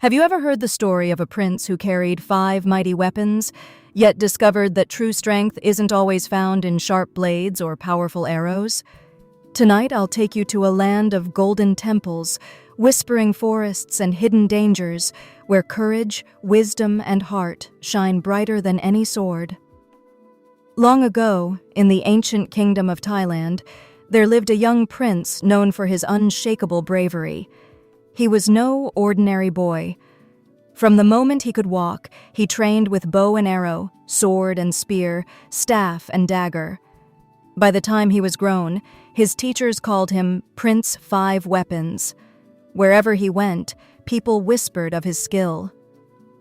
Have you ever heard the story of a prince who carried 5 mighty weapons, yet discovered that true strength isn't always found in sharp blades or powerful arrows? Tonight I'll take you to a land of golden temples, whispering forests and hidden dangers, where courage, wisdom, and heart shine brighter than any sword. Long ago, in the ancient kingdom of Thailand, there lived a young prince known for his unshakable bravery. He was no ordinary boy. From the moment he could walk, he trained with bow and arrow, sword and spear, staff and dagger. By the time he was grown, his teachers called him Prince Five Weapons. Wherever he went, people whispered of his skill.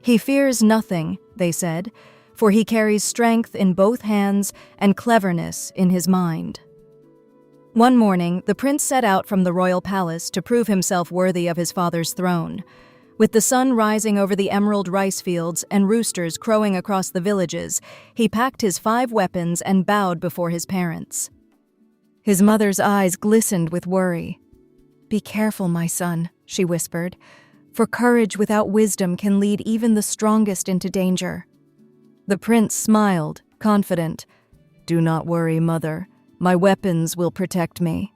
He fears nothing, they said, for he carries strength in both hands and cleverness in his mind. One morning, the prince set out from the royal palace to prove himself worthy of his father's throne. With the sun rising over the emerald rice fields and roosters crowing across the villages, he packed his 5 weapons and bowed before his parents. His mother's eyes glistened with worry. "Be careful, my son," she whispered, "for courage without wisdom can lead even the strongest into danger." The prince smiled, confident. "Do not worry, mother. My weapons will protect me."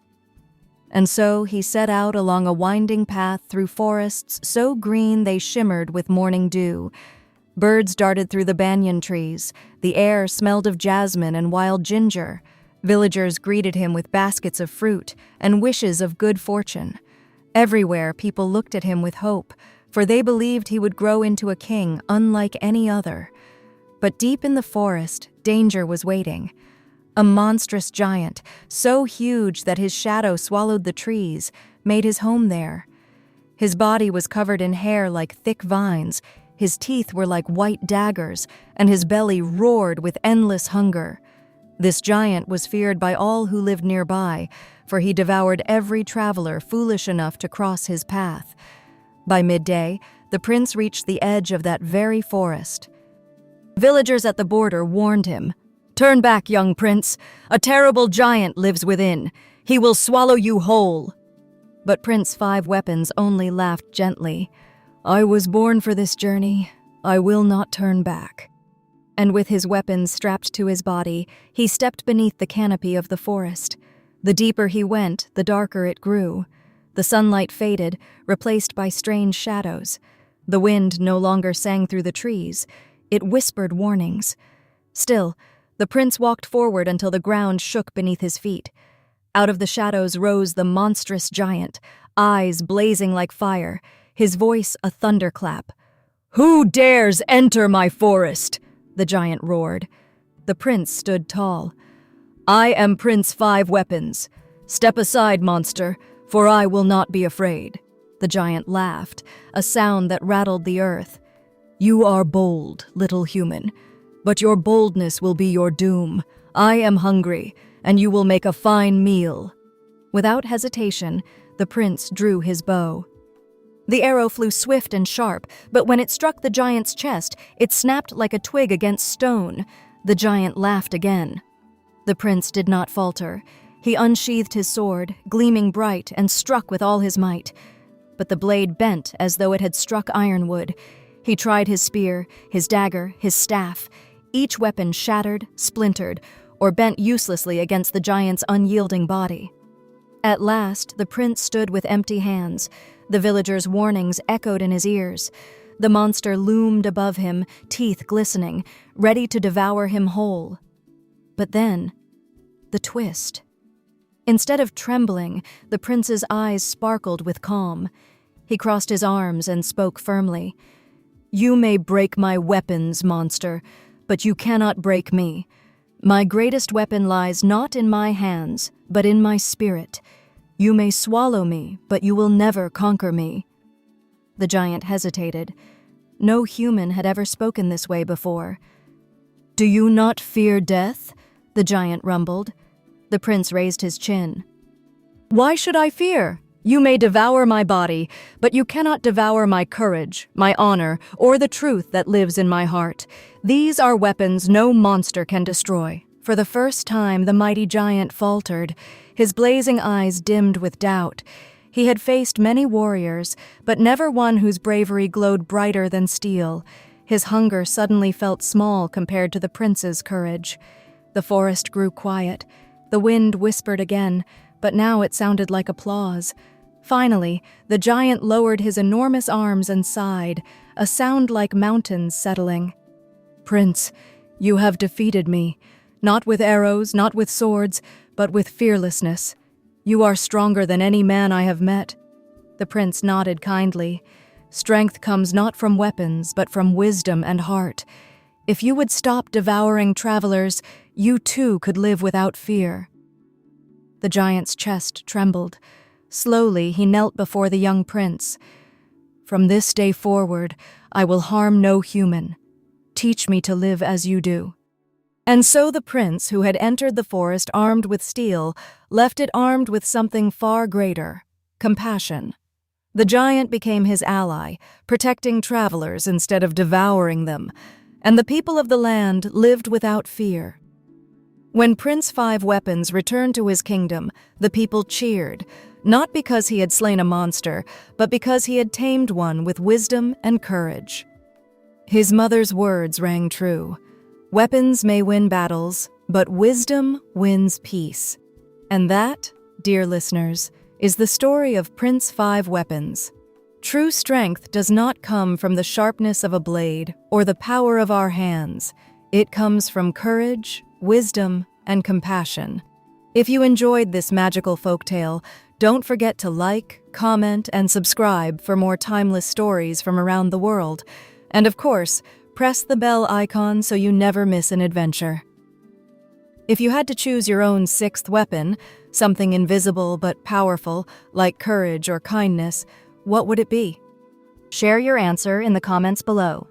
And so he set out along a winding path through forests so green they shimmered with morning dew. Birds darted through the banyan trees. The air smelled of jasmine and wild ginger. Villagers greeted him with baskets of fruit and wishes of good fortune. Everywhere people looked at him with hope, for they believed he would grow into a king unlike any other. But deep in the forest, danger was waiting. A monstrous giant, so huge that his shadow swallowed the trees, made his home there. His body was covered in hair like thick vines, his teeth were like white daggers, and his belly roared with endless hunger. This giant was feared by all who lived nearby, for he devoured every traveler foolish enough to cross his path. By midday, the prince reached the edge of that very forest. Villagers at the border warned him, "Turn back, young prince. A terrible giant lives within. He will swallow you whole." But Prince Five Weapons only laughed gently. "I was born for this journey. I will not turn back." And with his weapons strapped to his body, he stepped beneath the canopy of the forest. The deeper he went, the darker it grew. The sunlight faded, replaced by strange shadows. The wind no longer sang through the trees. It whispered warnings. Still, the prince walked forward until the ground shook beneath his feet. Out of the shadows rose the monstrous giant, eyes blazing like fire, his voice a thunderclap. "Who dares enter my forest?" the giant roared. The prince stood tall. "I am Prince Five Weapons. Step aside, monster, for I will not be afraid." The giant laughed, a sound that rattled the earth. "You are bold, little human. But your boldness will be your doom. I am hungry, and you will make a fine meal." Without hesitation, the prince drew his bow. The arrow flew swift and sharp, but when it struck the giant's chest, it snapped like a twig against stone. The giant laughed again. The prince did not falter. He unsheathed his sword, gleaming bright, and struck with all his might. But the blade bent as though it had struck ironwood. He tried his spear, his dagger, his staff. Each weapon shattered, splintered, or bent uselessly against the giant's unyielding body. At last, the prince stood with empty hands. The villagers' warnings echoed in his ears. The monster loomed above him, teeth glistening, ready to devour him whole. But then, the twist. Instead of trembling, the prince's eyes sparkled with calm. He crossed his arms and spoke firmly. "You may break my weapons, monster, but you cannot break me. My greatest weapon lies not in my hands, but in my spirit. You may swallow me, but you will never conquer me." The giant hesitated. No human had ever spoken this way before. "Do you not fear death?" the giant rumbled. The prince raised his chin. "Why should I fear? You may devour my body, but you cannot devour my courage, my honor, or the truth that lives in my heart. These are weapons no monster can destroy." For the first time, the mighty giant faltered. His blazing eyes dimmed with doubt. He had faced many warriors, but never one whose bravery glowed brighter than steel. His hunger suddenly felt small compared to the prince's courage. The forest grew quiet. The wind whispered again, but now it sounded like applause. Finally, the giant lowered his enormous arms and sighed, a sound like mountains settling. "Prince, you have defeated me, not with arrows, not with swords, but with fearlessness. You are stronger than any man I have met." The prince nodded kindly. "Strength comes not from weapons, but from wisdom and heart. If you would stop devouring travelers, you too could live without fear." The giant's chest trembled. Slowly, he knelt before the young prince. "From this day forward, I will harm no human. Teach me to live as you do." And so the prince, who had entered the forest armed with steel, left it armed with something far greater: compassion. The giant became his ally, protecting travelers instead of devouring them, and the people of the land lived without fear. When Prince Five Weapons returned to his kingdom, the people cheered, not because he had slain a monster, but because he had tamed one with wisdom and courage. His mother's words rang true. Weapons may win battles, but wisdom wins peace. And that, dear listeners, is the story of Prince Five Weapons. True strength does not come from the sharpness of a blade or the power of our hands. It comes from courage, wisdom, and compassion. If you enjoyed this magical folktale, don't forget to like, comment, and subscribe for more timeless stories from around the world. And of course, press the bell icon so you never miss an adventure. If you had to choose your own sixth weapon, something invisible but powerful, like courage or kindness, what would it be? Share your answer in the comments below.